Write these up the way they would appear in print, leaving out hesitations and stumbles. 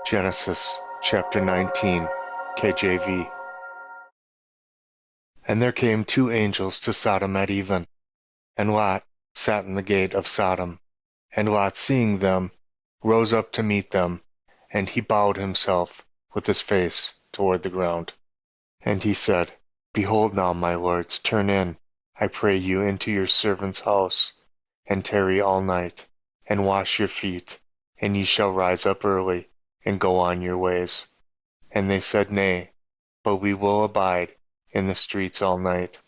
Genesis chapter 19, KJV. And there came two angels to Sodom at even, and Lot sat in the gate of Sodom. And Lot, seeing them, rose up to meet them, and he bowed himself with his face toward the ground. And he said, Behold now, my lords, turn in, I pray you, into your servant's house, and tarry all night, and wash your feet, and ye shall rise up early, and go on your ways. And they said, Nay, but we will abide in the streets all night.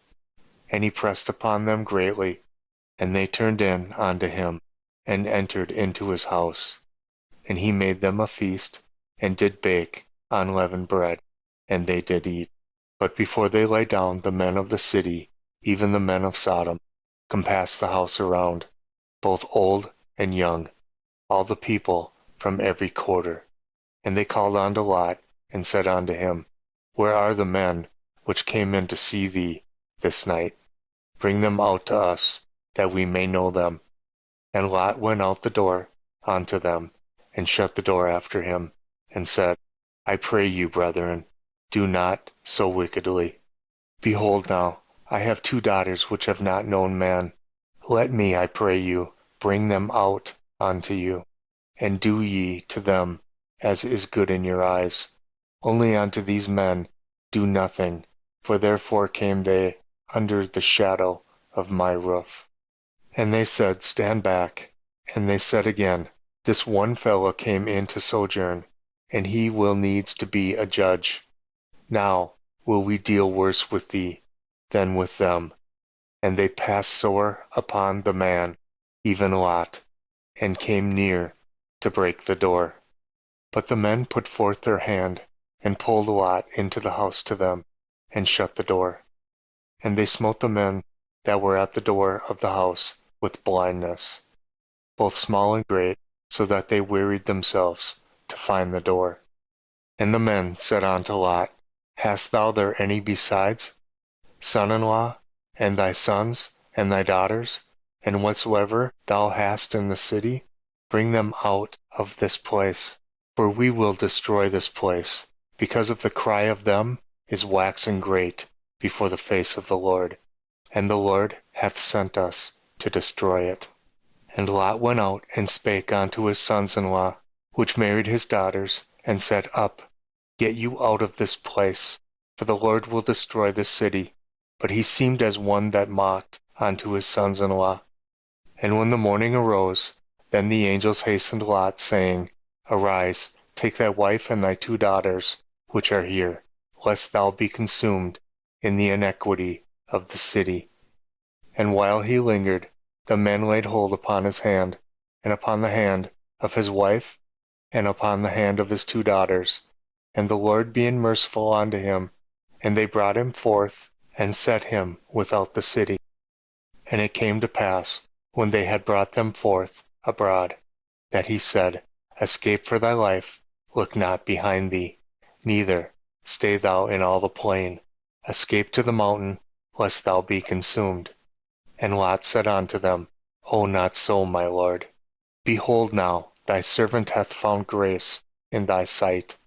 And he pressed upon them greatly, and they turned in unto him, and entered into his house. And he made them a feast, and did bake unleavened bread, and they did eat. But before they lay down, the men of the city, even the men of Sodom, compassed the house around, both old and young, all the people from every quarter. And they called unto Lot, and said unto him, Where are the men which came in to see thee this night? Bring them out to us, that we may know them. And Lot went out the door unto them, and shut the door after him, and said, I pray you, brethren, do not so wickedly. Behold now, I have two daughters which have not known man. Let me, I pray you, bring them out unto you, and do ye to them as is good in your eyes. Only unto these men do nothing, for therefore came they under the shadow of my roof. And they said, Stand back. And they said again, This one fellow came in to sojourn, and he will needs to be a judge. Now will we deal worse with thee than with them. And they passed sore upon the man, even Lot, and came near to break the door. But the men put forth their hand, and pulled Lot into the house to them, and shut the door. And they smote the men that were at the door of the house with blindness, both small and great, so that they wearied themselves to find the door. And the men said unto Lot, Hast thou there any besides, son-in-law, and thy sons, and thy daughters, and whatsoever thou hast in the city? Bring them out of this place. For we will destroy this place, because of the cry of them is waxen great before the face of the Lord, and the Lord hath sent us to destroy it. And Lot went out and spake unto his sons-in-law, which married his daughters, and said, Up, get you out of this place, for the Lord will destroy this city. But he seemed as one that mocked unto his sons-in-law. And when the morning arose, then the angels hastened Lot, saying, Arise, take thy wife and thy two daughters, which are here, lest thou be consumed in the iniquity of the city. And while he lingered, the men laid hold upon his hand, and upon the hand of his wife, and upon the hand of his two daughters, and the Lord being merciful unto him, and they brought him forth, and set him without the city. And it came to pass, when they had brought them forth abroad, that he said, Escape for thy life, look not behind thee, neither stay thou in all the plain. Escape to the mountain, lest thou be consumed. And Lot said unto them, O not so, my lord. Behold now, thy servant hath found grace in thy sight,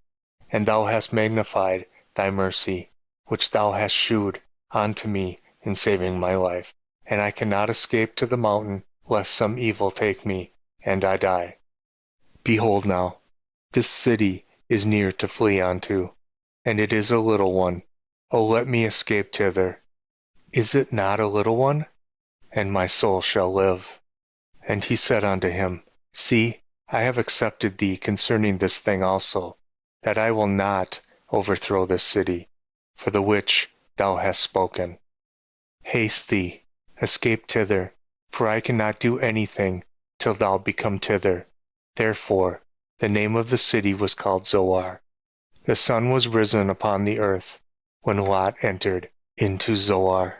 and thou hast magnified thy mercy, which thou hast shewed unto me in saving my life. And I cannot escape to the mountain, lest some evil take me, and I die. Behold now, this city is near to flee unto, and it is a little one. O let me escape thither. Is it not a little one? And my soul shall live. And he said unto him, See, I have accepted thee concerning this thing also, that I will not overthrow this city, for the which thou hast spoken. Haste thee, escape thither, for I cannot do anything till thou become thither. Therefore the name of the city was called Zoar. The sun was risen upon the earth, when Lot entered into Zoar.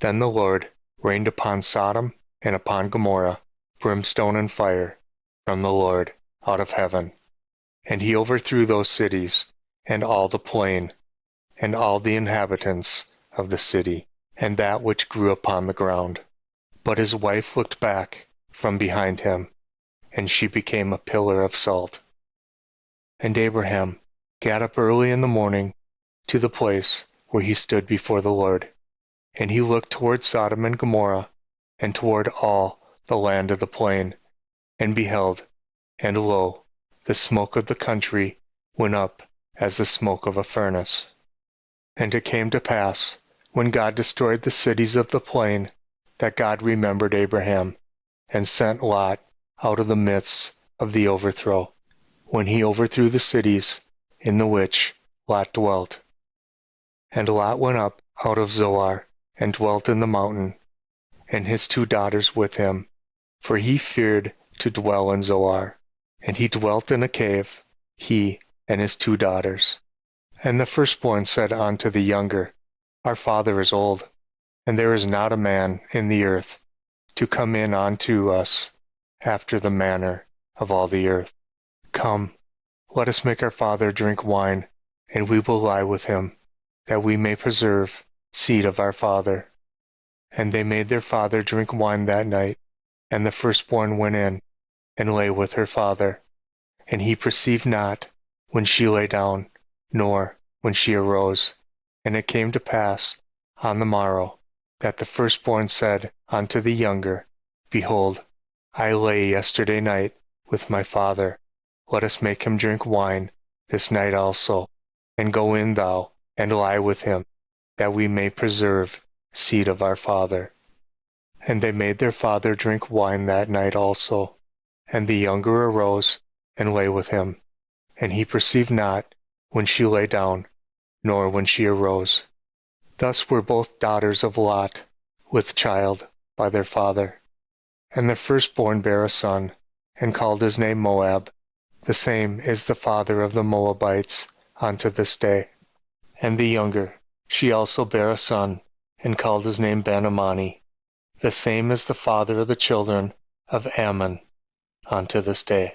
Then the Lord rained upon Sodom and upon Gomorrah brimstone and fire from the Lord out of heaven. And he overthrew those cities, and all the plain, and all the inhabitants of the city, and that which grew upon the ground. But his wife looked back from behind him, and she became a pillar of salt. And Abraham got up early in the morning to the place where he stood before the Lord. And he looked toward Sodom and Gomorrah, and toward all the land of the plain, and beheld, and lo, the smoke of the country went up as the smoke of a furnace. And it came to pass, when God destroyed the cities of the plain, that God remembered Abraham, and sent Lot out of the midst of the overthrow, when he overthrew the cities in the which Lot dwelt. And Lot went up out of Zoar, and dwelt in the mountain, and his 2 daughters with him, for he feared to dwell in Zoar. And he dwelt in a cave, he and his 2 daughters. And the firstborn said unto the younger, Our father is old, and there is not a man in the earth to come in unto us after the manner of all the earth. Come, let us make our father drink wine, and we will lie with him, that we may preserve seed of our father. And they made their father drink wine that night, and the firstborn went in, and lay with her father. And he perceived not when she lay down, nor when she arose. And it came to pass on the morrow, that the firstborn said unto the younger, Behold, I lay yesterday night with my father. Let us make him drink wine this night also, and go in thou, and lie with him, that we may preserve seed of our father. And they made their father drink wine that night also. And the younger arose, and lay with him. And he perceived not when she lay down, nor when she arose. Thus were both daughters of Lot with child by their father. And the firstborn bare a son, and called his name Moab. The same is the father of the Moabites unto this day. And the younger, she also bare a son, and called his name Ben-ammi. The same is the father of the children of Ammon unto this day.